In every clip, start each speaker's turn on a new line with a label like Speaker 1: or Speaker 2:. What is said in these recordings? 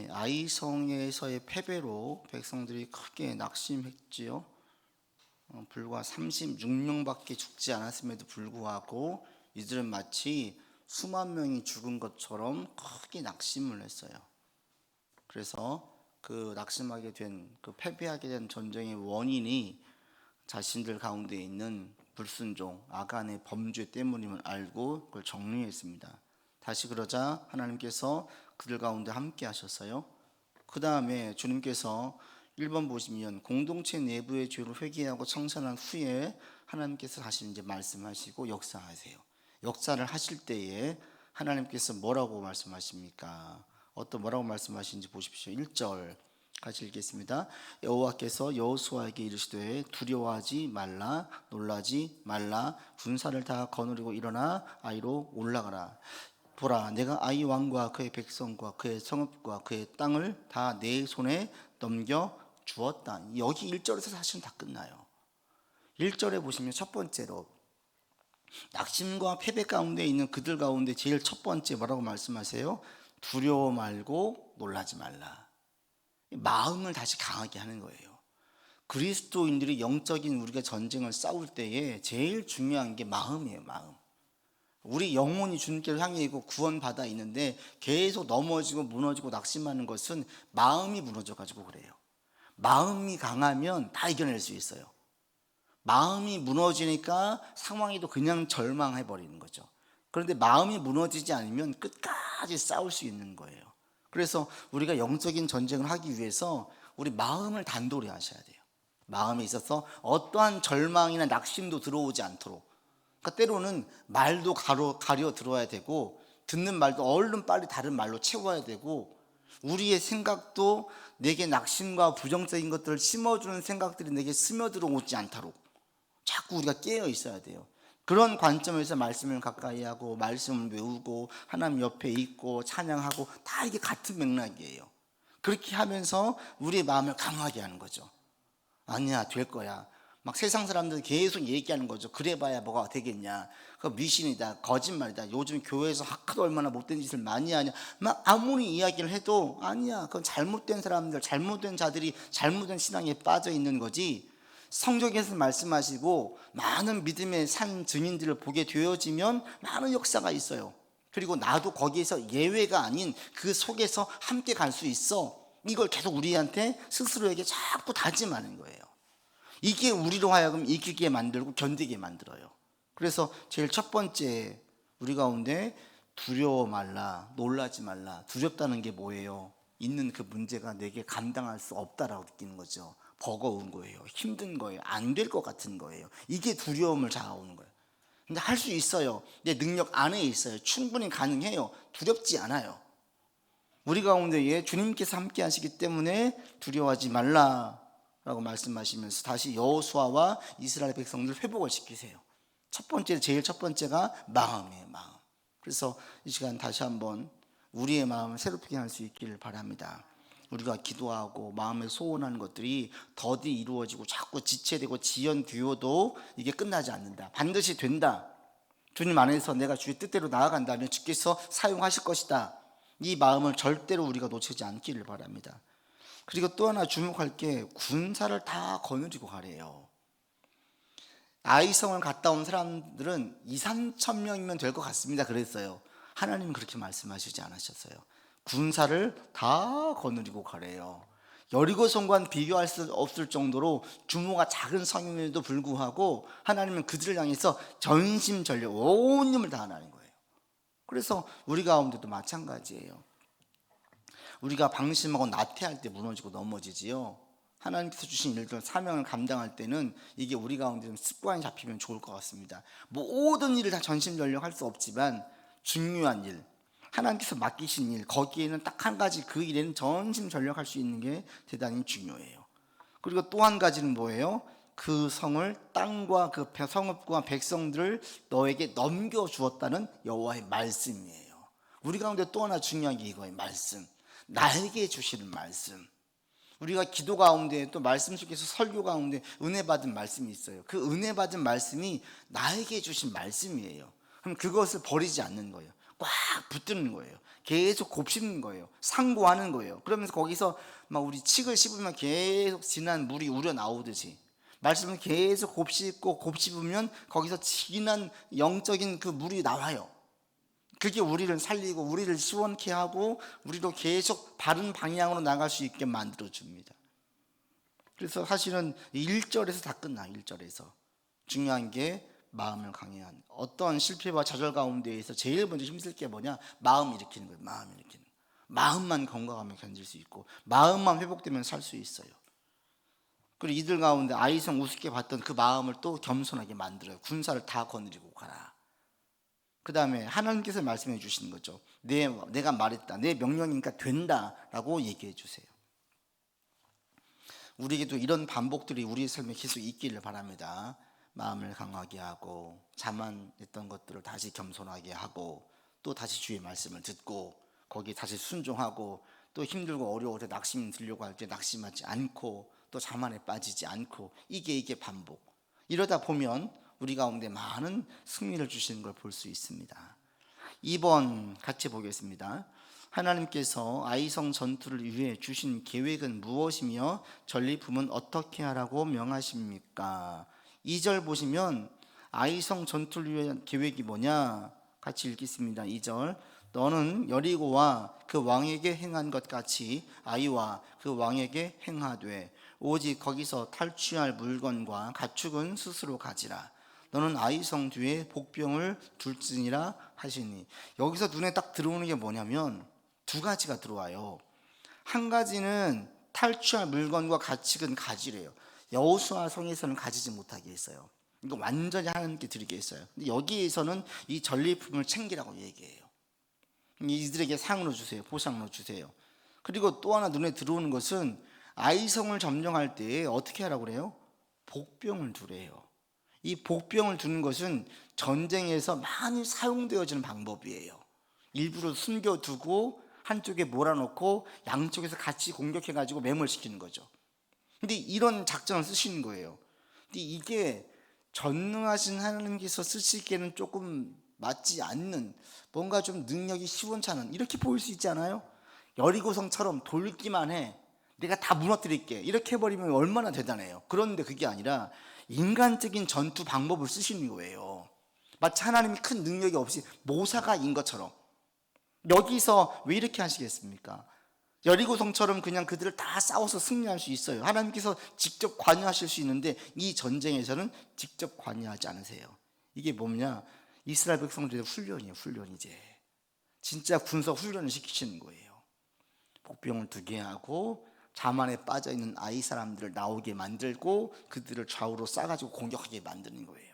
Speaker 1: 아이성에서의 패배로 백성들이 크게 낙심했지요. 불과 36명밖에 죽지 않았음에도 불구하고 이들은 마치 수만 명이 죽은 것처럼 크게 낙심을 했어요. 그래서 그 낙심하게 된, 그 패배하게 된 전쟁의 원인이 자신들 가운데 있는 불순종, 아간의 범죄 때문임을 알고 그걸 정리했습니다. 다시 그러자 하나님께서 그들 가운데 함께 하셨어요. 그 다음에 주님께서 1번 보시면 공동체 내부의 죄를 회개하고 청산한 후에 하나님께서 다시 이제 말씀하시고 역사하세요. 역사를 하실 때에 하나님께서 뭐라고 말씀하십니까? 뭐라고 말씀하시는지 보십시오. 1절 같이 읽겠습니다. 여호와께서 여호수아에게 이르시되 두려워하지 말라, 놀라지 말라, 군사를 다 거느리고 일어나 아이로 올라가라. 보라, 내가 아이 왕과 그의 백성과 그의 성읍과 그의 땅을 다 내 손에 넘겨 주었다. 여기 1절에서 사실은 다 끝나요. 1절에 보시면 첫 번째로 낙심과 패배 가운데 있는 그들 가운데 제일 첫 번째 뭐라고 말씀하세요? 두려워 말고 놀라지 말라. 마음을 다시 강하게 하는 거예요. 그리스도인들이 영적인 우리가 전쟁을 싸울 때에 제일 중요한 게 마음이에요. 마음. 우리 영혼이 주님께로 향해 있고 구원받아 있는데 계속 넘어지고 무너지고 낙심하는 것은 마음이 무너져 가지고 그래요. 마음이 강하면 다 이겨낼 수 있어요. 마음이 무너지니까 상황에도 그냥 절망해 버리는 거죠. 그런데 마음이 무너지지 않으면 끝까지 싸울 수 있는 거예요. 그래서 우리가 영적인 전쟁을 하기 위해서 우리 마음을 단도리 하셔야 돼요. 마음에 있어서 어떠한 절망이나 낙심도 들어오지 않도록. 그러니까 때로는 말도 가려 들어야 되고 듣는 말도 얼른 빨리 다른 말로 채워야 되고 우리의 생각도 내게 낙심과 부정적인 것들을 심어주는 생각들이 내게 스며들어오지 않도록 자꾸 우리가 깨어 있어야 돼요. 그런 관점에서 말씀을 가까이 하고 말씀을 외우고 하나님 옆에 있고 찬양하고 다 이게 같은 맥락이에요. 그렇게 하면서 우리의 마음을 강하게 하는 거죠. 아니야, 될 거야. 막 세상 사람들 계속 얘기하는 거죠. 그래봐야 뭐가 되겠냐. 그거 미신이다, 거짓말이다. 요즘 교회에서 하도 얼마나 못된 짓을 많이 하냐. 막 아무리 이야기를 해도 아니야, 그건 잘못된 사람들, 잘못된 자들이 잘못된 신앙에 빠져 있는 거지. 성경에서 말씀하시고 많은 믿음의 산 증인들을 보게 되어지면 많은 역사가 있어요. 그리고 나도 거기에서 예외가 아닌 그 속에서 함께 갈 수 있어. 이걸 계속 우리한테 스스로에게 자꾸 다짐하는 거예요. 이게 우리로 하여금 이기게 만들고 견디게 만들어요. 그래서 제일 첫 번째 우리 가운데 두려워 말라, 놀라지 말라. 두렵다는 게 뭐예요? 있는 그 문제가 내게 감당할 수 없다라고 느끼는 거죠. 버거운 거예요. 힘든 거예요. 안 될 것 같은 거예요. 이게 두려움을 자아오는 거예요. 근데 할 수 있어요. 내 능력 안에 있어요. 충분히 가능해요. 두렵지 않아요. 우리 가운데에 주님께서 함께 하시기 때문에 두려워하지 말라라고 말씀하시면서 다시 여호수아와 이스라엘 백성들 회복을 시키세요. 제일 첫 번째가 마음이에요. 마음. 그래서 이 시간 다시 한번 우리의 마음을 새롭게 할 수 있기를 바랍니다. 우리가 기도하고 마음에 소원하는 것들이 더디 이루어지고 자꾸 지체되고 지연되어도 이게 끝나지 않는다. 반드시 된다. 주님 안에서 내가 주의 뜻대로 나아간다면 주께서 사용하실 것이다. 이 마음을 절대로 우리가 놓치지 않기를 바랍니다. 그리고 또 하나 주목할 게 군사를 다 거느리고 가래요. 아이성을 갔다 온 사람들은 2-3천 명이면 될 것 같습니다. 그랬어요. 하나님은 그렇게 말씀하시지 않으셨어요. 군사를 다 거느리고 가래요. 여리고성과는 비교할 수 없을 정도로 규모가 작은 성임에도 불구하고 하나님은 그들을 향해서 전심전력 온 힘을 다하는 거예요. 그래서 우리 가운데도 마찬가지예요. 우리가 방심하고 나태할 때 무너지고 넘어지지요. 하나님께서 주신 일들 사명을 감당할 때는 이게 우리 가운데 좀 습관이 잡히면 좋을 것 같습니다. 모든 일을 다 전심전력 할 수 없지만 중요한 일, 하나님께서 맡기신 일, 거기에는 딱 한 가지, 그 일에는 전심전력할 수 있는 게 대단히 중요해요. 그리고 또 한 가지는 뭐예요? 그 성을, 땅과 그 성읍과 백성들을 너에게 넘겨주었다는 여호와의 말씀이에요. 우리 가운데 또 하나 중요한 게 이거예요. 말씀. 나에게 주시는 말씀. 우리가 기도 가운데 또 말씀 속에서 설교 가운데 은혜 받은 말씀이 있어요. 그 은혜 받은 말씀이 나에게 주신 말씀이에요. 그럼 그것을 버리지 않는 거예요. 꽉 붙드는 거예요. 계속 곱씹는 거예요. 상고하는 거예요. 그러면서 거기서 막 우리 칡을 씹으면 계속 진한 물이 우려 나오듯이 말씀을 계속 곱씹고 곱씹으면 거기서 진한 영적인 그 물이 나와요. 그게 우리를 살리고 우리를 시원케 하고 우리로 계속 바른 방향으로 나갈 수 있게 만들어 줍니다. 그래서 사실은 1절에서 다 끝나. 1절에서 중요한 게 마음을 강해한, 어떤 실패와 좌절 가운데에서 제일 먼저 힘쓸 게 뭐냐? 마음 일으키는 거예요. 마음 일으키는 거. 마음만 건강하면 견딜 수 있고 마음만 회복되면 살 수 있어요. 그리고 이들 가운데 아이성 우습게 봤던 그 마음을 또 겸손하게 만들어요. 군사를 다 거느리고 가라. 그 다음에 하나님께서 말씀해 주시는 거죠. 내가 말했다, 내 명령이니까 된다라고 얘기해 주세요. 우리에게도 이런 반복들이 우리의 삶에 계속 있기를 바랍니다. 마음을 강하게 하고 자만했던 것들을 다시 겸손하게 하고 또 다시 주의 말씀을 듣고 거기에 다시 순종하고 또 힘들고 어려울 때 낙심 들려고 할 때 낙심하지 않고 또 자만에 빠지지 않고 이게 반복. 이러다 보면 우리 가운데 많은 승리를 주시는 걸 볼 수 있습니다. 2번 같이 보겠습니다. 하나님께서 아이성 전투를 위해 주신 계획은 무엇이며 전리품은 어떻게 하라고 명하십니까? 2절 보시면 아이성 전투를 위한 계획이 뭐냐? 같이 읽겠습니다. 2절. 너는 여리고와 그 왕에게 행한 것 같이 아이와 그 왕에게 행하되 오직 거기서 탈취할 물건과 가축은 스스로 가지라. 너는 아이성 뒤에 복병을 둘지니라 하시니. 여기서 눈에 딱 들어오는 게 뭐냐면 두 가지가 들어와요. 한 가지는 탈취할 물건과 가축은 가지래요. 여호수아 성에서는 가지지 못하게 했어요. 이거 완전히 하나님께 드리게 했어요. 근데 여기에서는 이 전리품을 챙기라고 얘기해요. 이들에게 상으로 주세요. 보상으로 주세요. 그리고 또 하나 눈에 들어오는 것은 아이성을 점령할 때 어떻게 하라고 그래요? 복병을 두래요. 이 복병을 두는 것은 전쟁에서 많이 사용되어지는 방법이에요. 일부러 숨겨두고 한쪽에 몰아놓고 양쪽에서 같이 공격해가지고 매몰시키는 거죠. 근데 이런 작전을 쓰시는 거예요. 근데 이게 전능하신 하나님께서 쓰시기에는 조금 맞지 않는, 뭔가 좀 능력이 시원찮은, 이렇게 보일 수 있지 않아요? 여리고성처럼 돌기만 해, 내가 다 무너뜨릴게, 이렇게 해버리면 얼마나 대단해요. 그런데 그게 아니라 인간적인 전투 방법을 쓰시는 거예요. 마치 하나님이 큰 능력이 없이 모사가인 것처럼. 여기서 왜 이렇게 하시겠습니까? 여리고성처럼 그냥 그들을 다 싸워서 승리할 수 있어요. 하나님께서 직접 관여하실 수 있는데 이 전쟁에서는 직접 관여하지 않으세요. 이게 뭐냐? 이스라엘 백성들의 훈련이에요. 훈련이제. 진짜 군사 훈련을 시키시는 거예요. 복병을 두게 하고 자만에 빠져있는 아이 사람들을 나오게 만들고 그들을 좌우로 싸가지고 공격하게 만드는 거예요.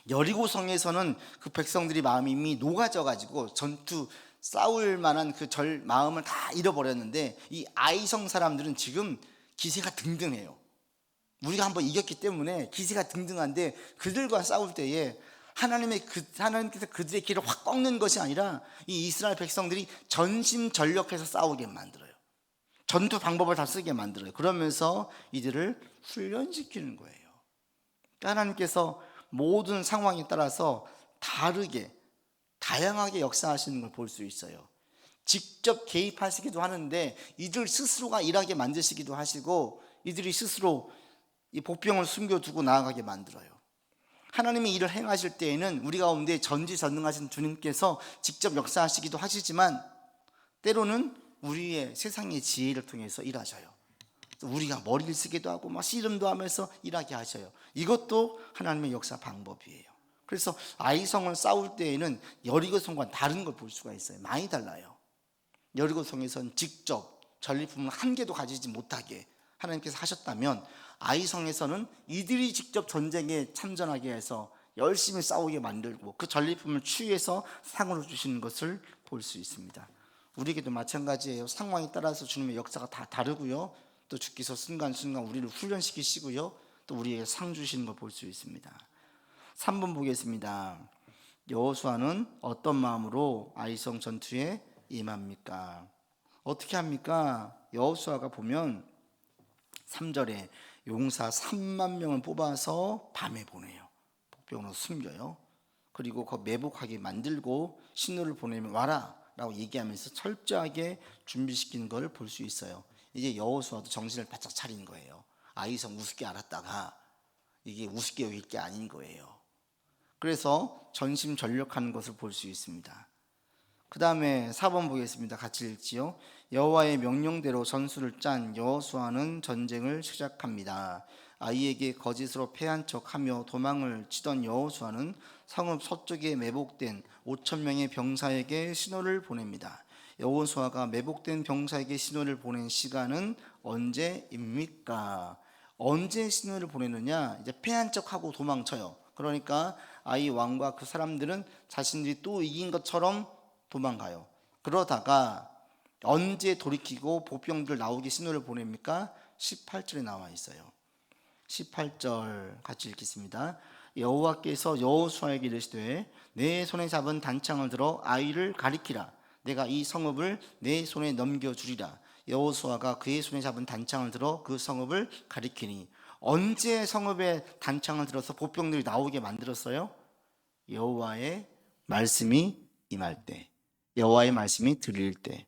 Speaker 1: 여리고성에서는 그 백성들이 마음이 이미 녹아져가지고 전투 싸울 만한 그 마음을 다 잃어버렸는데 이 아이성 사람들은 지금 기세가 등등해요. 우리가 한번 이겼기 때문에 기세가 등등한데 그들과 싸울 때에 하나님께서 그들의 길을 확 꺾는 것이 아니라 이 이스라엘 백성들이 전심전력해서 싸우게 만들어요. 전투 방법을 다 쓰게 만들어요. 그러면서 이들을 훈련시키는 거예요. 하나님께서 모든 상황에 따라서 다르게 다양하게 역사하시는 걸 볼 수 있어요. 직접 개입하시기도 하는데 이들 스스로가 일하게 만드시기도 하시고 이들이 스스로 이 복병을 숨겨두고 나아가게 만들어요. 하나님이 일을 행하실 때에는 우리 가운데 전지전능하신 주님께서 직접 역사하시기도 하시지만 때로는 우리의 세상의 지혜를 통해서 일하셔요. 우리가 머리를 쓰기도 하고 막 씨름도 하면서 일하게 하셔요. 이것도 하나님의 역사 방법이에요. 그래서 아이성을 싸울 때에는 여리고성과 다른 걸 볼 수가 있어요. 많이 달라요. 여리고성에서는 직접 전리품을 한 개도 가지지 못하게 하나님께서 하셨다면 아이성에서는 이들이 직접 전쟁에 참전하게 해서 열심히 싸우게 만들고 그 전리품을 취해서 상으로 주시는 것을 볼 수 있습니다. 우리에게도 마찬가지예요. 상황에 따라서 주님의 역사가 다 다르고요. 또 주께서 순간순간 우리를 훈련시키시고요. 또 우리에게 상 주시는 걸 볼 수 있습니다. 3번 보겠습니다. 여호수아는 어떤 마음으로 아이성 전투에 임합니까? 어떻게 합니까? 여호수아가 보면 3절에 용사 3만 명을 뽑아서 밤에 보내요. 복병으로 숨겨요. 그리고 그 매복하게 만들고 신호를 보내면 와라 라고 얘기하면서 철저하게 준비시키는 걸 볼 수 있어요. 이제 여호수아도 정신을 바짝 차린 거예요. 아이성 우습게 알았다가 이게 우습게 여길 게 아닌 거예요. 그래서 전심전력하는 것을 볼 수 있습니다. 그 다음에 4번 보겠습니다. 같이 읽지요. 여호와의 명령대로 전술을 짠 여호수아는 전쟁을 시작합니다. 아이에게 거짓으로 패한 척하며 도망을 치던 여호수아는 성읍 서쪽에 매복된 5천 명의 병사에게 신호를 보냅니다. 여호수아가 매복된 병사에게 신호를 보낸 시간은 언제입니까? 언제 신호를 보내느냐? 이제 패한 척하고 도망쳐요. 그러니까 아이 왕과 그 사람들은 자신들이 또 이긴 것처럼 도망가요. 그러다가 언제 돌이키고 보병들 나오게 신호를 보냅니까? 18절에 나와 있어요. 18절 같이 읽겠습니다. 여호와께서 여호수아에게 이르시되 내 손에 잡은 단창을 들어 아이를 가리키라. 내가 이 성읍을 내 손에 넘겨주리라. 여호수아가 그의 손에 잡은 단창을 들어 그 성읍을 가리키니 언제 성읍에 단창을 들어서 보병들이 나오게 만들었어요? 여호와의 말씀이 임할 때, 여호와의 말씀이 들릴 때.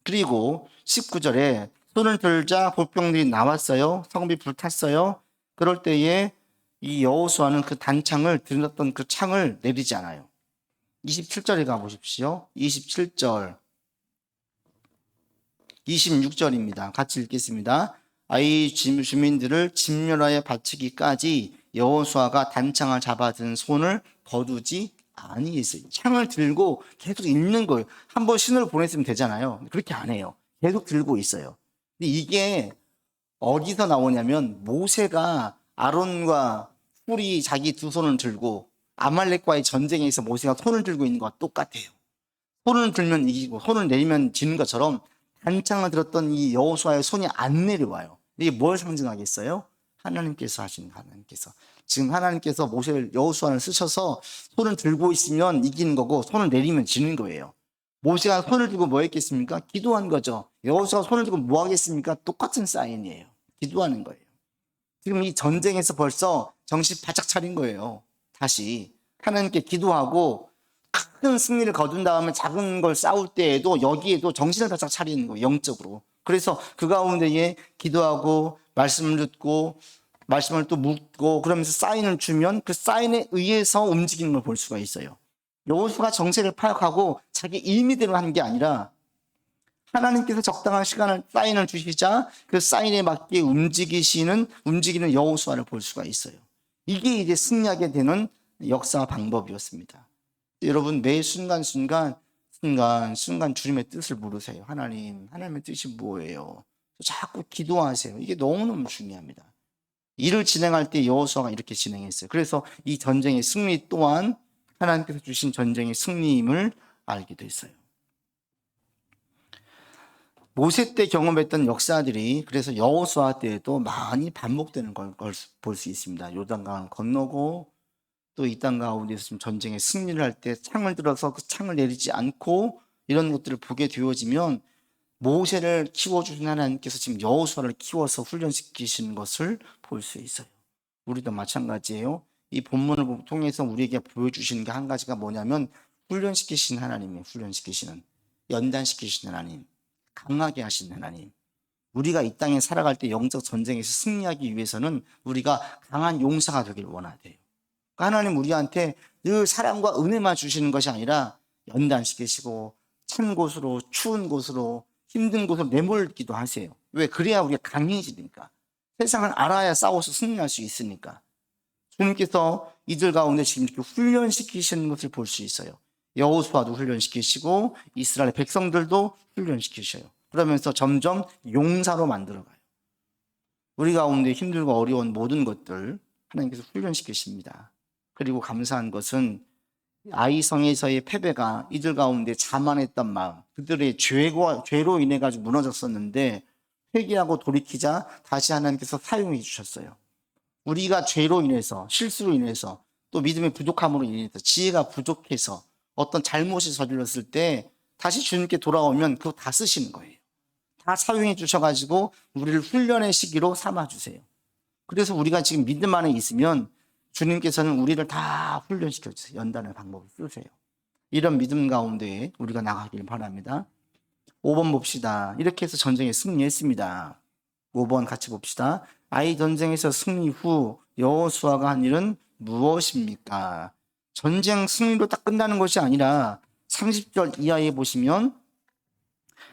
Speaker 1: 그리고 19절에 손을 들자 보병들이 나왔어요. 성읍이 불탔어요. 그럴 때에 이 여호수아는 그 단창을 들었던 그 창을 내리지 않아요. 27절에 가보십시오. 27절 26절입니다. 같이 읽겠습니다. 아이 주민들을 진멸하여 바치기까지 여호수아가 단창을 잡아든 손을 거두지 아니했어요. 창을 들고 계속 읽는 거예요. 한번 신호를 보냈으면 되잖아요. 그렇게 안 해요. 계속 들고 있어요. 근데 이게 어디서 나오냐면 모세가 아론과 훌이 자기 두 손을 들고 아말렉과의 전쟁에서 모세가 손을 들고 있는 것과 똑같아요. 손을 들면 이기고 손을 내리면 지는 것처럼 단창을 들었던 이 여호수아의 손이 안 내려와요. 이게 뭘 상징하겠어요? 하나님께서 하신 하나님께서. 지금 하나님께서 모세를 여호수아를 쓰셔서 손을 들고 있으면 이기는 거고 손을 내리면 지는 거예요. 모세가 손을 들고 뭐 했겠습니까? 기도한 거죠. 여호수아가 손을 들고 뭐 하겠습니까? 똑같은 사인이에요. 기도하는 거예요. 지금 이 전쟁에서 벌써 정신 바짝 차린 거예요. 다시 하나님께 기도하고 큰 승리를 거둔 다음에 작은 걸 싸울 때에도 여기에도 정신을 바짝 차리는 거예요. 영적으로. 그래서 그 가운데에 기도하고 말씀을 듣고 말씀을 또 묻고 그러면서 사인을 주면 그 사인에 의해서 움직이는 걸 볼 수가 있어요. 여호수아가 정체를 파악하고 자기 임의대로 한 게 아니라 하나님께서 적당한 시간을 사인을 주시자 그 사인에 맞게 움직이는 여호수아를 볼 수가 있어요. 이게 이제 승리하게 되는 역사 방법이었습니다. 여러분 매 순간순간 주님의 뜻을 물으세요. 하나님의 뜻이 뭐예요? 자꾸 기도하세요. 이게 너무너무 중요합니다. 일을 진행할 때 여호수아가 이렇게 진행했어요. 그래서 이 전쟁의 승리 또한 하나님께서 주신 전쟁의 승리임을 알게 됐어요. 모세 때 경험했던 역사들이 그래서 여호수아 때에도 많이 반복되는 걸 볼 수 있습니다. 요단강을 건너고 또 이 땅 가운데서 지금 전쟁에 승리를 할 때 창을 들어서 그 창을 내리지 않고 이런 것들을 보게 되어지면 모세를 키워주신 하나님께서 지금 여호수아를 키워서 훈련시키시는 것을 볼 수 있어요. 우리도 마찬가지예요. 이 본문을 통해서 우리에게 보여주시는 게 한 가지가 뭐냐면 훈련시키신 하나님이에요. 훈련시키시는 연단시키시는 하나님, 강하게 하시는 하나님. 우리가 이 땅에 살아갈 때 영적 전쟁에서 승리하기 위해서는 우리가 강한 용사가 되길 원하대요. 하나님 우리한테 늘 사랑과 은혜만 주시는 것이 아니라 연단시키시고 찬 곳으로 추운 곳으로 힘든 곳으로 내몰기도 하세요. 왜? 그래야 우리가 강해지니까. 세상을 알아야 싸워서 승리할 수 있으니까. 주님께서 이들 가운데 지금 이렇게 훈련시키시는 것을 볼 수 있어요. 여호수아도 훈련시키시고 이스라엘 백성들도 훈련시키셔요. 그러면서 점점 용사로 만들어가요. 우리 가운데 힘들고 어려운 모든 것들 하나님께서 훈련시키십니다. 그리고 감사한 것은 아이성에서의 패배가 이들 가운데 자만했던 마음, 그들의 죄로 인해 가지고 무너졌었는데 회개하고 돌이키자 다시 하나님께서 사용해 주셨어요. 우리가 죄로 인해서, 실수로 인해서, 또 믿음의 부족함으로 인해서, 지혜가 부족해서 어떤 잘못이 저질렀을 때 다시 주님께 돌아오면 그거 다 쓰시는 거예요. 다 사용해 주셔가지고 우리를 훈련의 시기로 삼아주세요. 그래서 우리가 지금 믿음 안에 있으면 주님께서는 우리를 다 훈련시켜 주세요. 연단의 방법을 쓰세요. 이런 믿음 가운데 우리가 나가길 바랍니다. 5번 봅시다. 이렇게 해서 전쟁에 승리했습니다. 5번 같이 봅시다. 아이 전쟁에서 승리 후 여호수아가 한 일은 무엇입니까? 전쟁 승리로 딱 끝나는 것이 아니라 30절 이하에 보시면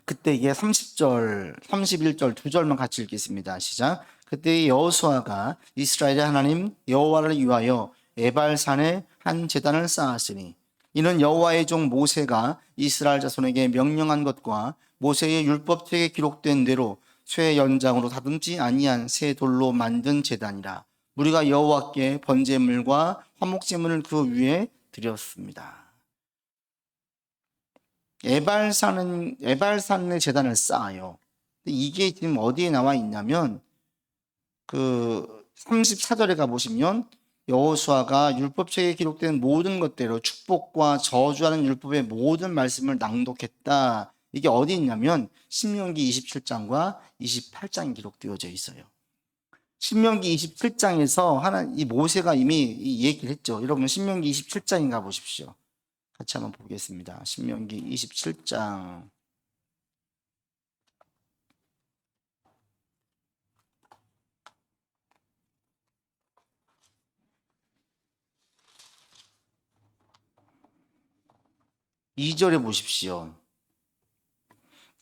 Speaker 1: 그때 이게 30절, 31절 두 절만 같이 읽겠습니다. 시작. 그때 여호수아가 이스라엘의 하나님 여호와를 위하여 에발산에 한 제단을 쌓았으니 이는 여호와의 종 모세가 이스라엘 자손에게 명령한 것과 모세의 율법책에 기록된 대로 쇠 연장으로 다듬지 아니한 새 돌로 만든 제단이라. 우리가 여호와께 번제물과 화목제물을 그 위에 드렸습니다. 에발산의 제단을 쌓아요. 이게 지금 어디에 나와 있냐면 그 34절에 가보시면 여호수아가 율법책에 기록된 모든 것대로 축복과 저주하는 율법의 모든 말씀을 낭독했다. 이게 어디 있냐면 신명기 27장과 28장에 기록되어져 있어요. 신명기 27장에서 이 모세가 이미 이 얘기를 했죠. 여러분 신명기 27장에 가보십시오. 같이 한번 보겠습니다. 신명기 27장. 이 절에 보십시오.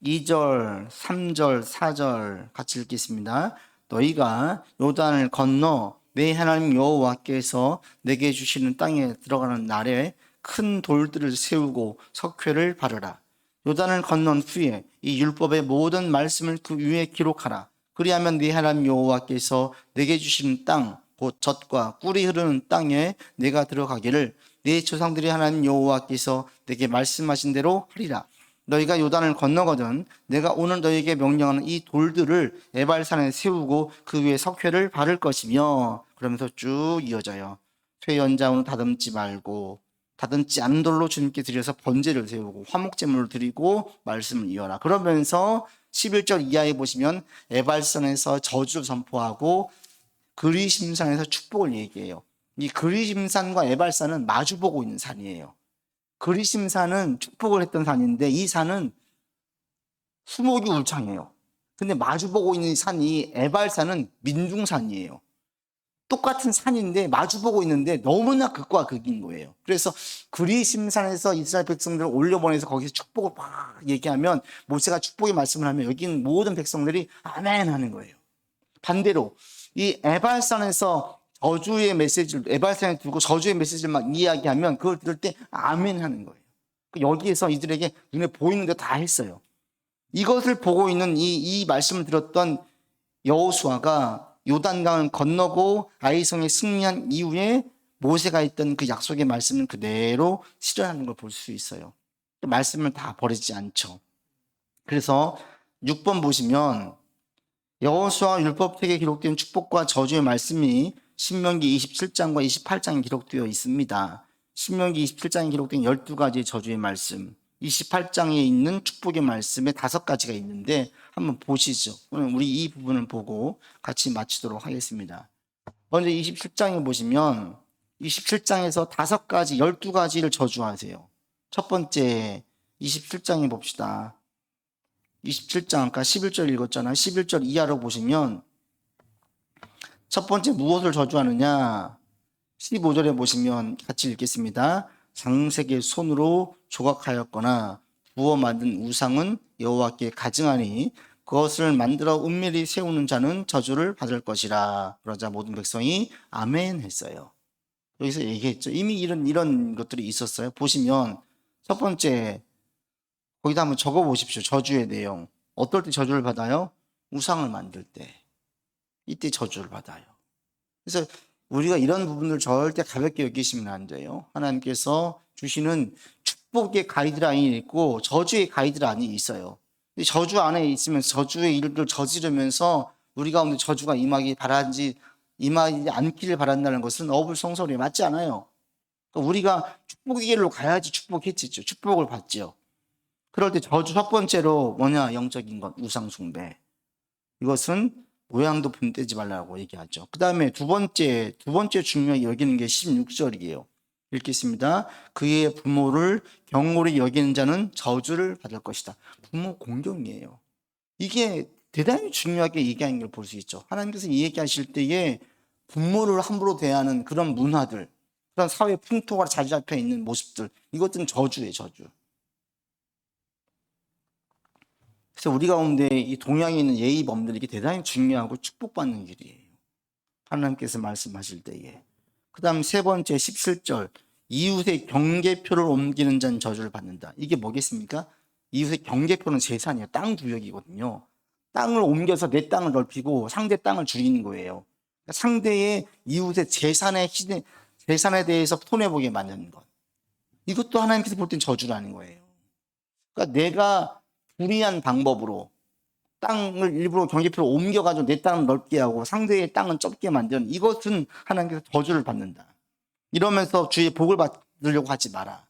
Speaker 1: 2절, 3절, 4절 같이 읽겠습니다. 너희가 요단을 건너 내 하나님 여호와께서 내게 주시는 땅에 들어가는 날에 큰 돌들을 세우고 석회를 바르라. 요단을 건넌 후에 이 율법의 모든 말씀을 그 위에 기록하라. 그리하면 네 하나님 여호와께서 내게 주시는 땅, 곧 젖과 꿀이 흐르는 땅에 내가 들어가기를 네 조상들이 하나님 여호와께서 내게 말씀하신 대로 하리라. 너희가 요단을 건너거든 내가 오늘 너희에게 명령하는 이 돌들을 에발산에 세우고 그 위에 석회를 바를 것이며, 그러면서 쭉 이어져요. 쇠 연장으로 다듬지 말고 다듬지 않은 돌로 주님께 드려서 번제를 세우고 화목제물을 드리고 말씀을 이어라. 그러면서 11절 이하에 보시면 에발산에서 저주를 선포하고 그리심산에서 축복을 얘기해요. 이 그리심산과 에발산은 마주보고 있는 산이에요. 그리심산은 축복을 했던 산인데 이 산은 수목이 울창해요. 근데 마주보고 있는 산이 에발산은 민중산이에요. 똑같은 산인데 마주보고 있는데 너무나 극과 극인 거예요. 그래서 그리심산에서 이스라엘 백성들을 올려보내서 거기서 축복을 막 얘기하면 모세가 축복의 말씀을 하면 여기 있는 모든 백성들이 아멘 하는 거예요. 반대로 이 에발산에서 저주의 메시지를 에발산에 두고 저주의 메시지를 막 이야기하면 그걸 들을 때 아멘 하는 거예요. 여기에서 이들에게 눈에 보이는 데 다 했어요. 이것을 보고 있는 이 말씀을 들었던 여호수아가 요단강을 건너고 아이성에 승리한 이후에 모세가 했던 그 약속의 말씀을 그대로 실현하는 걸 볼 수 있어요. 말씀을 다 버리지 않죠. 그래서 6번 보시면 여호수아 율법책에 기록된 축복과 저주의 말씀이 신명기 27장과 28장에 기록되어 있습니다. 신명기 27장에 기록된 12가지의 저주의 말씀, 28장에 있는 축복의 말씀에 5가지가 있는데 한번 보시죠. 오늘 우리 이 부분을 보고 같이 마치도록 하겠습니다. 먼저 27장에 보시면 27장에서 5가지, 12가지를 저주하세요. 첫 번째 27장에 봅시다. 27장 아까 11절 읽었잖아요. 11절 이하로 보시면 첫 번째 무엇을 저주하느냐? 15절에 보시면 같이 읽겠습니다. 장색의 손으로 조각하였거나 부어 만든 우상은 여호와께 가증하니 그것을 만들어 은밀히 세우는 자는 저주를 받을 것이라. 그러자 모든 백성이 아멘 했어요. 여기서 얘기했죠. 이미 이런 것들이 있었어요. 보시면 첫 번째 거기다 한번 적어 보십시오. 저주의 내용. 어떨 때 저주를 받아요? 우상을 만들 때. 이때 저주를 받아요. 그래서 우리가 이런 부분을 절대 가볍게 여기시면 안 돼요. 하나님께서 주시는 축복의 가이드라인이 있고 저주의 가이드라인이 있어요. 저주 안에 있으면 저주의 일을 저지르면서 우리 가운데 저주가 임하지 않기를 바란다는 것은 어불성설이 맞지 않아요. 그러니까 우리가 축복의 길로 가야지 축복했지죠. 축복을 받죠. 그럴 때 저주 첫 번째로 뭐냐? 영적인 것, 우상 숭배. 이것은 모양도 본떼지 말라고 얘기하죠. 그 다음에 두 번째 중요하게 여기는 게 16절이에요. 읽겠습니다. 그의 부모를 경홀히 여기는 자는 저주를 받을 것이다. 부모 공경이에요. 이게 대단히 중요하게 얘기하는 걸 볼 수 있죠. 하나님께서 이 얘기하실 때에 부모를 함부로 대하는 그런 문화들, 그런 사회 풍토가 자리 잡혀 있는 모습들, 이것들은 저주예요, 저주. 그래서 우리 가운데 이 동양에 있는 예의 범들, 이게 대단히 중요하고 축복받는 길이에요. 하나님께서 말씀하실 때에. 그 다음 세 번째 17절, 이웃의 경계표를 옮기는 자는 저주를 받는다. 이게 뭐겠습니까? 이웃의 경계표는 재산이에요. 땅 구역이거든요. 땅을 옮겨서 내 땅을 넓히고 상대 땅을 줄이는 거예요. 그러니까 상대의 이웃의 재산에 대해서 손해보게 만드는 것. 이것도 하나님께서 볼 땐 저주라는 거예요. 그러니까 내가 불의한 방법으로 땅을 일부러 경계표로 옮겨가지고 내 땅을 넓게 하고 상대의 땅은 좁게 만드는, 이것은 하나님께서 저주를 받는다. 이러면서 주의 복을 받으려고 하지 마라.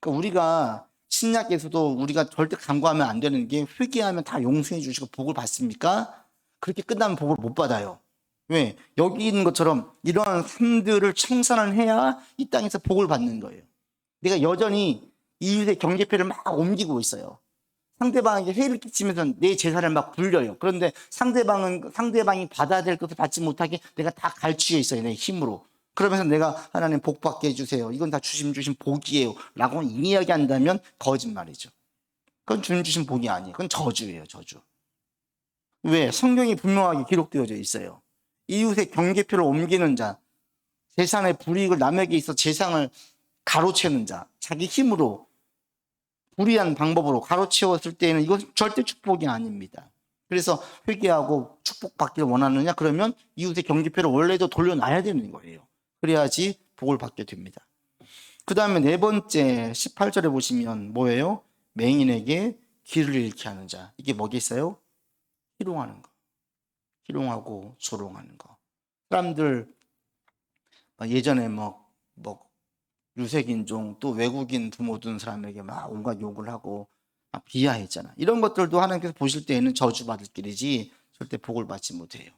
Speaker 1: 그러니까 우리가 신약에서도 우리가 절대 간구하면 안 되는 게, 회개하면 다 용서해 주시고 복을 받습니까? 그렇게 끝나면 복을 못 받아요. 왜? 여기 있는 것처럼 이러한 삶들을 청산을 해야 이 땅에서 복을 받는 거예요. 내가 여전히 이웃의 경계표를 막 옮기고 있어요. 상대방에게 해를 끼치면서 내 재산을 막 불려요. 그런데 상대방이 받아야 될 것을 받지 못하게 내가 다 갈취해 있어요, 내 힘으로. 그러면서 내가 하나님 복 받게 해주세요, 이건 다 주신 복이에요 라고 이야기한다면 거짓말이죠. 그건 주님 주신 복이 아니에요. 그건 저주예요, 저주. 왜? 성경이 분명하게 기록되어져 있어요. 이웃의 경계표를 옮기는 자, 재산의 불이익을 남에게 있어 재산을 가로채는 자, 자기 힘으로 불의한 방법으로 가로채웠을 때에는 이건 절대 축복이 아닙니다. 그래서 회개하고 축복받기를 원하느냐? 그러면 이웃의 경계표를 원래도 돌려놔야 되는 거예요. 그래야지 복을 받게 됩니다. 그 다음에 네 번째 18절에 보시면 뭐예요? 맹인에게 길을 잃게 하는 자. 이게 뭐겠어요? 희롱하는 거. 희롱하고 조롱하는 거. 사람들 예전에 유색인종, 또 외국인 부모 둔 사람에게 막 온갖 욕을 하고 막 비하했잖아. 이런 것들도 하나님께서 보실 때에는 저주받을 길이지 절대 복을 받지 못해요.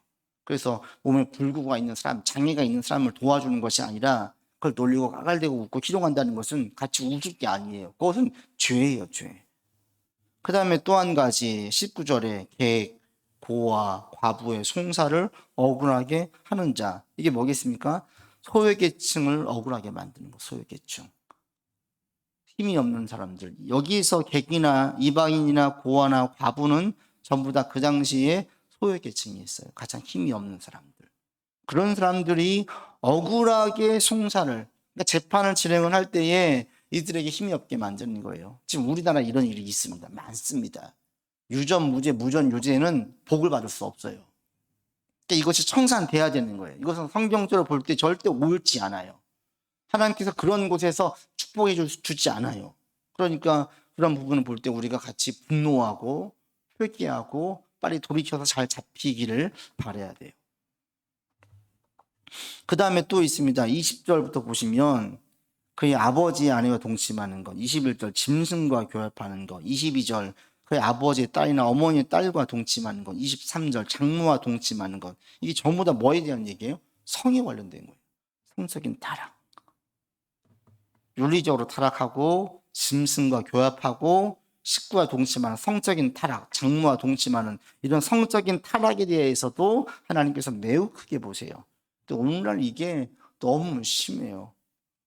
Speaker 1: 그래서 몸에 불구가 있는 사람, 장애가 있는 사람을 도와주는 것이 아니라 그걸 놀리고 까갈대고 웃고 희롱한다는 것은 같이 웃을 게 아니에요. 그것은 죄예요, 죄. 그 다음에 또 한 가지 19절에 객, 고아, 과부의 송사를 억울하게 하는 자. 이게 뭐겠습니까? 소외계층을 억울하게 만드는 거, 소외계층. 힘이 없는 사람들. 여기서 객이나 이방인이나 고아나 과부는 전부 다 그 당시에 소외계층이 있어요. 가장 힘이 없는 사람들. 그런 사람들이 억울하게 송사를, 그러니까 재판을 진행을 할 때에 이들에게 힘이 없게 만드는 거예요. 지금 우리나라 이런 일이 있습니다. 많습니다. 유전, 무죄, 무전, 유죄는 복을 받을 수 없어요. 그러니까 이것이 청산돼야 되는 거예요. 이것은 성경적으로 볼 때 절대 옳지 않아요. 하나님께서 그런 곳에서 축복해 주지 않아요. 그러니까 그런 부분을 볼 때 우리가 같이 분노하고 회개하고 빨리 돌이켜서 잘 잡히기를 바라야 돼요. 그 다음에 또 있습니다. 20절부터 보시면 그의 아버지의 아내와 동침하는 것, 21절 짐승과 교합하는 것, 22절 그의 아버지의 딸이나 어머니의 딸과 동침하는 것, 23절 장모와 동침하는 것. 이게 전부 다 뭐에 대한 얘기예요? 성에 관련된 거예요. 성적인 타락. 윤리적으로 타락하고 짐승과 교합하고 식구와 동침하는 성적인 타락, 장모와 동침하는 이런 성적인 타락에 대해서도 하나님께서 매우 크게 보세요. 근데 오늘날 이게 너무 심해요.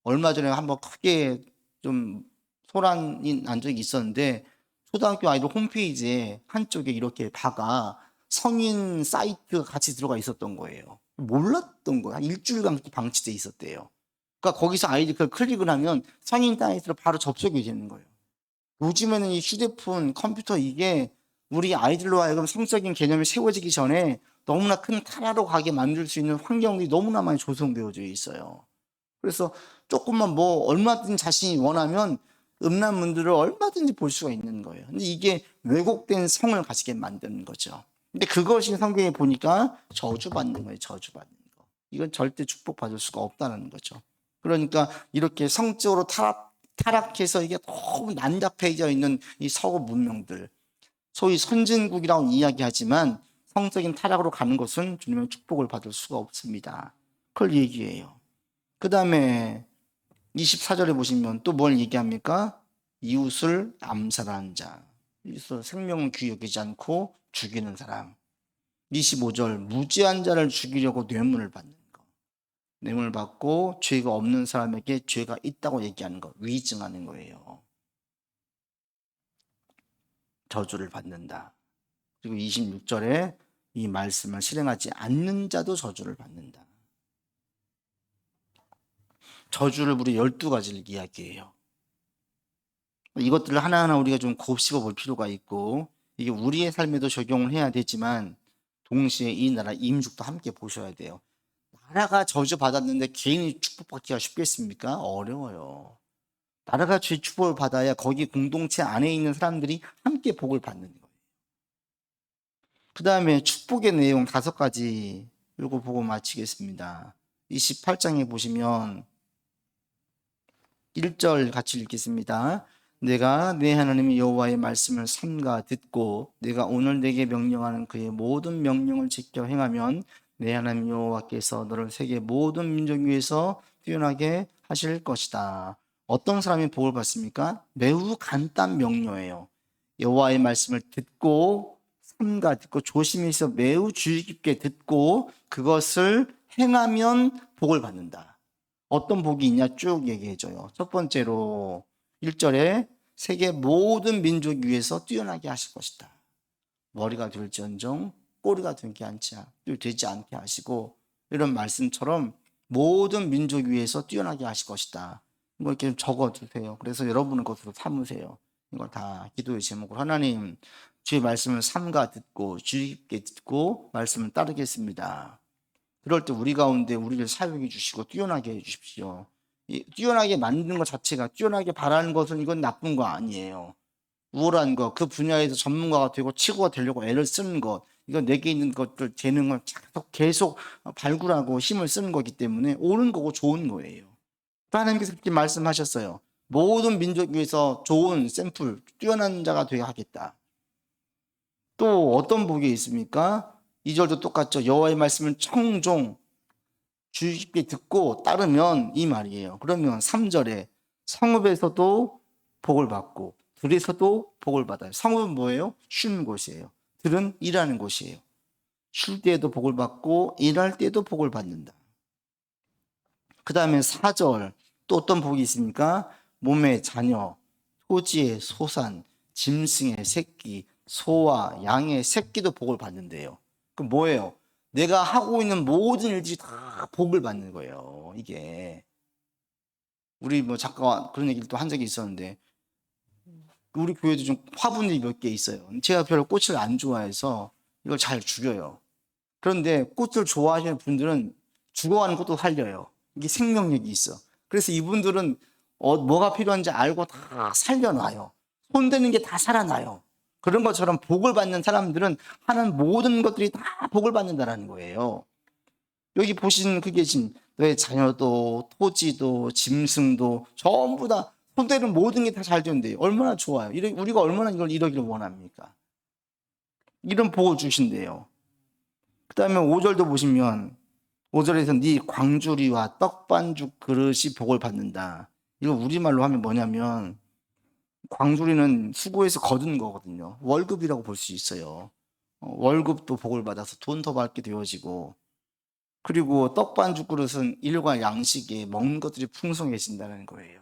Speaker 1: 얼마 전에 한번 크게 좀 소란이 난 적이 있었는데, 초등학교 아이들 홈페이지에 한쪽에 이렇게 다가 성인 사이트가 같이 들어가 있었던 거예요. 몰랐던 거야. 한 일주일간 방치돼 있었대요. 그러니까 거기서 아이들이 그걸 클릭을 하면 성인 사이트로 바로 접속이 되는 거예요. 요즘에는 이 휴대폰, 컴퓨터 이게 우리 아이들로 하여금 성적인 개념이 세워지기 전에 너무나 큰 타락으로 가게 만들 수 있는 환경이 너무나 많이 조성되어져 있어요. 그래서 조금만 얼마든지 자신이 원하면 음란물들을 얼마든지 볼 수가 있는 거예요. 근데 이게 왜곡된 성을 가지게 만드는 거죠. 근데 그것이 성경에 보니까 저주받는 거예요. 저주받는 거. 이건 절대 축복받을 수가 없다는 거죠. 그러니까 이렇게 성적으로 타락해서 이게 너무 난잡해져 있는 이 서구 문명들, 소위 선진국이라고 이야기하지만 성적인 타락으로 가는 것은 주님의 축복을 받을 수가 없습니다. 그걸 얘기해요. 그 다음에 24절에 보시면 또 뭘 얘기합니까? 이웃을 암살하는 자, 이웃을 생명을 귀히 여기지 않고 죽이는 사람. 25절 무죄한 자를 죽이려고 뇌물을 받는 거. 뇌물을 받고 죄가 없는 사람에게 죄가 있다고 얘기하는 거, 위증하는 거예요. 저주를 받는다. 그리고 26절에 이 말씀을 실행하지 않는 자도 저주를 받는다. 저주를 우리 12가지를 이야기해요. 이것들을 하나하나 우리가 좀 곱씹어 볼 필요가 있고, 이게 우리의 삶에도 적용을 해야 되지만 동시에 이 나라 임죽도 함께 보셔야 돼요. 나라가 저주받았는데 개인이 축복받기가 쉽겠습니까? 어려워요. 나라가 죄 축복을 받아야 거기 공동체 안에 있는 사람들이 함께 복을 받는 거예요. 그 다음에 축복의 내용 5가지 이거 보고 마치겠습니다. 28장에 보시면 1절 같이 읽겠습니다. 내가 내 하나님 여호와의 말씀을 삼가 듣고 내가 오늘 내게 명령하는 그의 모든 명령을 지켜 행하면 내 하나님 여호와께서 너를 세계 모든 민족 위에서 뛰어나게 하실 것이다. 어떤 사람이 복을 받습니까? 매우 간단 명료해요. 여호와의 말씀을 듣고 삼가 듣고 조심히 해서 매우 주의 깊게 듣고 그것을 행하면 복을 받는다. 어떤 복이 있냐 쭉 얘기해줘요. 첫 번째로 1절에 세계 모든 민족 위에서 뛰어나게 하실 것이다. 머리가 될지언정 꼬리가 되지 않게 하시고, 이런 말씀처럼 모든 민족 위에서 뛰어나게 하실 것이다. 이거 이렇게 적어두세요. 그래서 여러분은 것으로 삼으세요. 이걸 다 기도의 제목으로 하나님 주의 말씀을 삼가 듣고 주의 깊게 듣고 말씀을 따르겠습니다. 그럴 때 우리 가운데 우리를 사용해 주시고 뛰어나게 해 주십시오. 뛰어나게 만드는 것 자체가, 뛰어나게 바라는 것은 이건 나쁜 거 아니에요. 우월한 것, 그 분야에서 전문가가 되고 치고가 되려고 애를 쓰는 것, 이건 내게 있는 것들 재능을 계속 발굴하고 힘을 쓰는 거기 때문에 옳은 거고 좋은 거예요. 또 하나님께서 그렇게 말씀하셨어요. 모든 민족 위에서 좋은 샘플, 뛰어난 자가 되게 하겠다. 또 어떤 복이 있습니까? 2절도 똑같죠. 여호와의 말씀을 청종 주의 깊게 듣고 따르면, 이 말이에요. 그러면 3절에 성읍에서도 복을 받고 들에서도 복을 받아요. 성읍은 뭐예요? 쉬는 곳이에요. 들은 일하는 곳이에요. 쉴 때에도 복을 받고 일할 때에도 복을 받는다. 그 다음에 4절 또 어떤 복이 있습니까? 몸의 자녀, 토지의 소산, 짐승의 새끼, 소와 양의 새끼도 복을 받는데요. 그 뭐예요? 내가 하고 있는 모든 일들이 다 복을 받는 거예요. 이게 우리 뭐 작가가 그런 얘기를 또 한 적이 있었는데, 우리 교회도 좀 화분이 몇 개 있어요. 제가 별로 꽃을 안 좋아해서 이걸 잘 죽여요. 그런데 꽃을 좋아하시는 분들은 죽어가는 꽃도 살려요. 이게 생명력이 있어. 그래서 이분들은 뭐가 필요한지 알고 다 살려놔요. 손대는 게 다 살아나요. 그런 것처럼 복을 받는 사람들은 하는 모든 것들이 다 복을 받는다는 거예요. 여기 보시는 그게 지금 너의 자녀도 토지도 짐승도 전부 다 손대는 모든 게 다 잘 된대요. 얼마나 좋아요. 우리가 얼마나 이걸 이러기를 원합니까? 이런 복을 주신대요. 그 다음에 5절도 보시면 5절에서 네 광주리와 떡반죽 그릇이 복을 받는다. 이거 우리말로 하면 뭐냐면, 광주리는 수고해서 거둔 거거든요. 월급이라고 볼 수 있어요. 월급도 복을 받아서 돈 더 받게 되어지고, 그리고 떡반죽 그릇은 일과 양식에 먹는 것들이 풍성해진다는 거예요.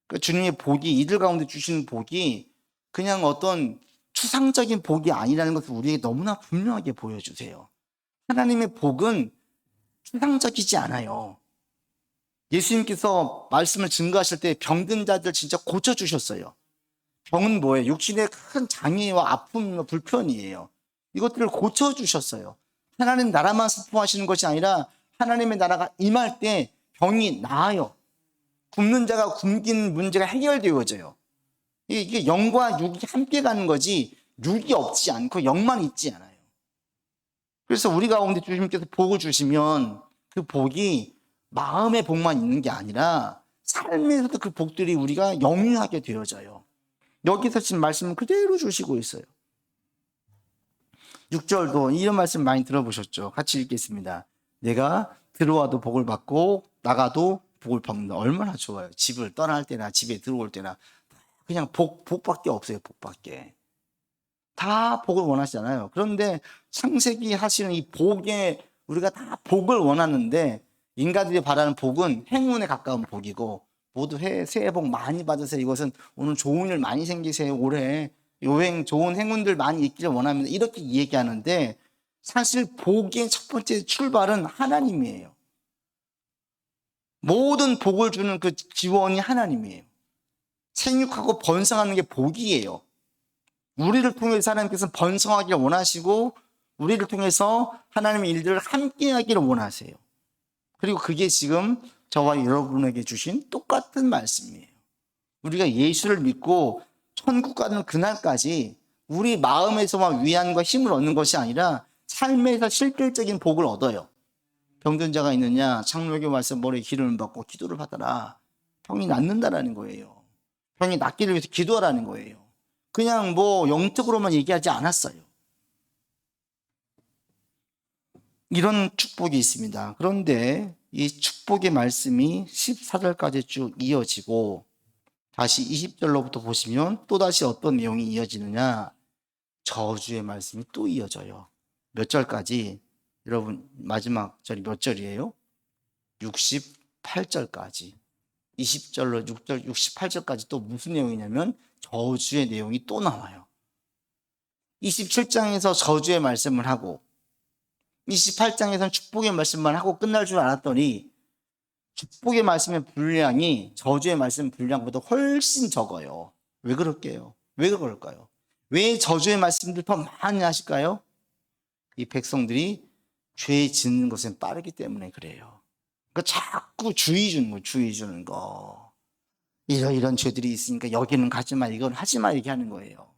Speaker 1: 그러니까 주님의 복이, 이들 가운데 주시는 복이 그냥 어떤 추상적인 복이 아니라는 것을 우리에게 너무나 분명하게 보여주세요. 하나님의 복은 추상적이지 않아요. 예수님께서 말씀을 증거하실 때 병든 자들 진짜 고쳐주셨어요. 병은 뭐예요? 육신의 큰 장애와 아픔과 불편이에요. 이것들을 고쳐주셨어요. 하나님 나라만 선포하시는 것이 아니라 하나님의 나라가 임할 때 병이 나아요. 굶는 자가 굶긴 문제가 해결되어져요. 이게 영과 육이 함께 가는 거지, 육이 없지 않고 영만 있지 않아요. 그래서 우리 가운데 주님께서 복을 주시면 그 복이 마음의 복만 있는 게 아니라 삶에서도 그 복들이 우리가 영위하게 되어져요. 여기서 지금 말씀을 그대로 주시고 있어요. 6절도 이런 말씀 많이 들어보셨죠? 같이 읽겠습니다. 내가 들어와도 복을 받고 나가도 복을 받는다. 얼마나 좋아요. 집을 떠날 때나 집에 들어올 때나 그냥 복밖에 없어요. 복밖에. 다 복을 원하시잖아요. 그런데 창세기 하시는 이 복에 우리가 다 복을 원하는데 인간들이 바라는 복은 행운에 가까운 복이고 모두 새해 복 많이 받으세요. 이것은 오늘 좋은 일 많이 생기세요. 올해 여행 좋은 행운들 많이 있기를 원합니다. 이렇게 얘기하는데 사실 복의 첫 번째 출발은 하나님이에요. 모든 복을 주는 그 기원이 하나님이에요. 생육하고 번성하는 게 복이에요. 우리를 통해서 하나님께서 번성하기를 원하시고 우리를 통해서 하나님의 일들을 함께 하기를 원하세요. 그리고 그게 지금 저와 여러분에게 주신 똑같은 말씀이에요. 우리가 예수를 믿고 천국 가는 그날까지 우리 마음에서만 위안과 힘을 얻는 것이 아니라 삶에서 실질적인 복을 얻어요. 병든 자가 있느냐 창세기 말씀 머리에 기름을 받고 기도를 받아라. 병이 낫는다라는 거예요. 병이 낫기를 위해서 기도하라는 거예요. 그냥 뭐 영적으로만 얘기하지 않았어요. 이런 축복이 있습니다. 그런데 이 축복의 말씀이 14절까지 쭉 이어지고 다시 20절로부터 보시면 또다시 어떤 내용이 이어지느냐, 저주의 말씀이 또 이어져요. 몇 절까지? 여러분 마지막 절이 몇 절이에요? 68절까지. 20절로 6절, 68절까지 또 무슨 내용이냐면 저주의 내용이 또 나와요. 27장에서 저주의 말씀을 하고 28장에서는 축복의 말씀만 하고 끝날 줄 알았더니 축복의 말씀의 분량이 저주의 말씀 분량보다 훨씬 적어요. 왜 그럴게요? 왜 그럴까요? 왜 저주의 말씀들 더 많이 하실까요? 이 백성들이 죄 짓는 것은 빠르기 때문에 그래요. 그러니까 자꾸 주의 주는 거, 주의 주는 거. 이런 죄들이 있으니까 여기는 가지 마, 이건 하지 마 얘기하는 거예요.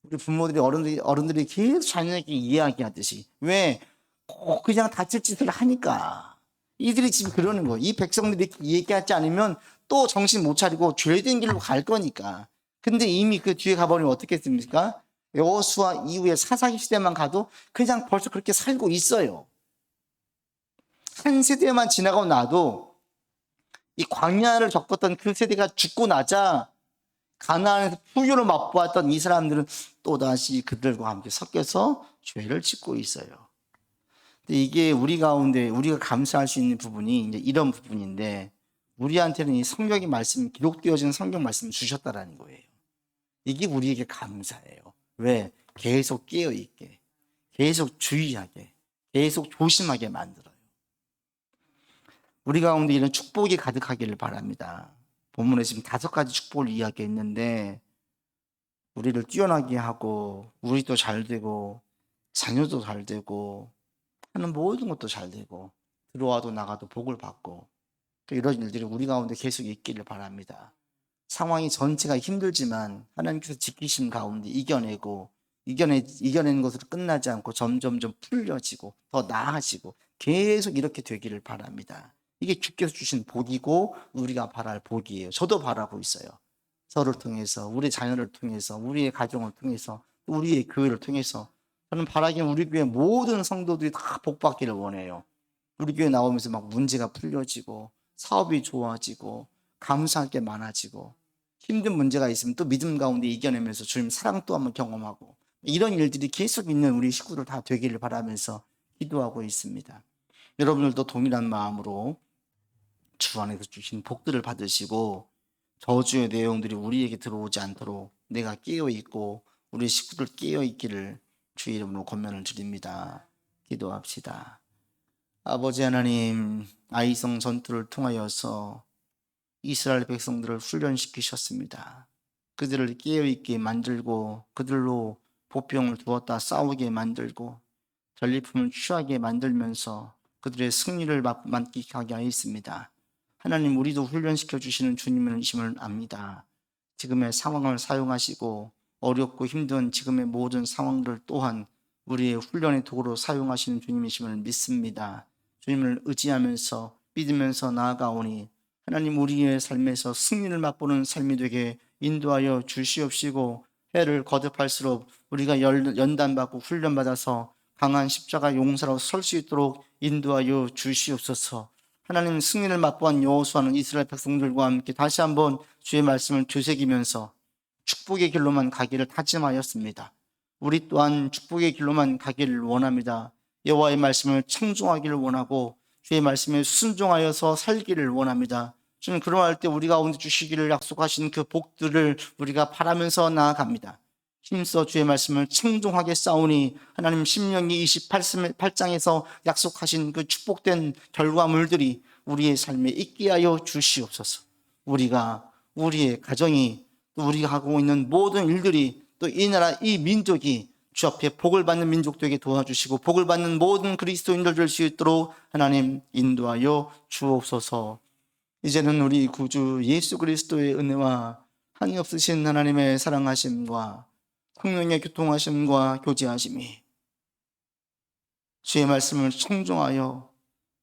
Speaker 1: 우리 부모들이 어른들이 계속 자녀에게 이야기하듯이 왜? 꼭 그냥 다칠 짓을 하니까. 이들이 지금 그러는 거예요. 이 백성들이 얘기하지 않으면 또 정신 못 차리고 죄된 길로 갈 거니까. 근데 이미 그 뒤에 가버리면 어떻게 했습니까? 여호수아 이후에 사사기 시대만 가도 그냥 벌써 그렇게 살고 있어요. 한 세대만 지나고 나도 이 광야를 겪었던 그 세대가 죽고 나자 가나안에서 풍요를 맛보았던 이 사람들은 또다시 그들과 함께 섞여서 죄를 짓고 있어요. 근데 이게 우리 가운데 우리가 감사할 수 있는 부분이 이제 이런 부분인데 우리한테는 이 성경의 말씀, 기록되어진 성경 말씀을 주셨다라는 거예요. 이게 우리에게 감사해요. 왜? 계속 깨어있게, 계속 주의하게, 계속 조심하게 만들어요. 우리 가운데 이런 축복이 가득하기를 바랍니다. 본문에 지금 5가지 축복을 이야기했는데 우리를 뛰어나게 하고 우리도 잘 되고 자녀도 잘 되고 하는 모든 것도 잘 되고 들어와도 나가도 복을 받고 이런 일들이 우리 가운데 계속 있기를 바랍니다. 상황이 전체가 힘들지만 하나님께서 지키신 가운데 이겨내는 것으로 끝나지 않고 점점점 풀려지고 더 나아지고 계속 이렇게 되기를 바랍니다. 이게 주께서 주신 복이고 우리가 바랄 복이에요. 저도 바라고 있어요. 저를 통해서, 우리 자녀를 통해서, 우리의 가정을 통해서, 우리의 교회를 통해서 저는 바라기는 우리 교회 모든 성도들이 다 복받기를 원해요. 우리 교회 나오면서 막 문제가 풀려지고 사업이 좋아지고 감사할 게 많아지고 힘든 문제가 있으면 또 믿음 가운데 이겨내면서 주님 사랑 또 한번 경험하고 이런 일들이 계속 있는 우리 식구들 다 되기를 바라면서 기도하고 있습니다. 여러분들도 동일한 마음으로 주 안에서 주신 복들을 받으시고 저주의 내용들이 우리에게 들어오지 않도록 내가 깨어있고 우리 식구들 깨어있기를 주의 이름으로 권면을 드립니다. 기도합시다. 아버지 하나님, 아이성 전투를 통하여서 이스라엘 백성들을 훈련시키셨습니다. 그들을 깨어있게 만들고 그들로 보병을 두었다 싸우게 만들고 전리품을 취하게 만들면서 그들의 승리를 만끽하게 하였습니다. 하나님, 우리도 훈련시켜 주시는 주님이심을 압니다. 지금의 상황을 사용하시고 어렵고 힘든 지금의 모든 상황들 또한 우리의 훈련의 도구로 사용하시는 주님이심을 믿습니다. 주님을 의지하면서 믿으면서 나아가오니 하나님, 우리의 삶에서 승리를 맛보는 삶이 되게 인도하여 주시옵시고 해를 거듭할수록 우리가 연단받고 훈련받아서 강한 십자가 용사로 설 수 있도록 인도하여 주시옵소서. 하나님, 승리를 맛보한 여호수아는 이스라엘 백성들과 함께 다시 한번 주의 말씀을 되새기면서 축복의 길로만 가기를 다짐하였습니다. 우리 또한 축복의 길로만 가기를 원합니다. 여호와의 말씀을 청종하기를 원하고 주의 말씀에 순종하여서 살기를 원합니다. 주님, 그러할 때 우리 가운데 주시기를 약속하신 그 복들을 우리가 바라면서 나아갑니다. 힘써 주의 말씀을 청종하게 싸우니 하나님, 신명기 28장에서 약속하신 그 축복된 결과물들이 우리의 삶에 있게 하여 주시옵소서. 우리가, 우리의 가정이, 또 우리가 하고 있는 모든 일들이, 또 이 나라, 이 민족이 주 앞에 복을 받는 민족 되게 도와주시고 복을 받는 모든 그리스도인들 될 수 있도록 하나님 인도하여 주옵소서. 이제는 우리 구주 예수 그리스도의 은혜와 한없으신 하나님의 사랑하심과 성령의 교통하심과 교제하심이, 주의 말씀을 청종하여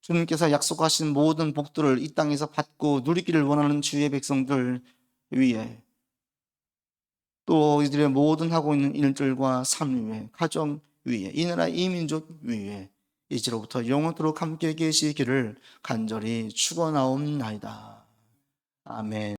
Speaker 1: 주님께서 약속하신 모든 복들을 이 땅에서 받고 누리기를 원하는 주의 백성들 위에, 또 이들의 모든 하고 있는 일들과 삶 위에, 가정 위에, 이 나라 이 민족 위에 이제로부터 영원토록 함께 계시기를 간절히 축원하옵나이다. 아멘.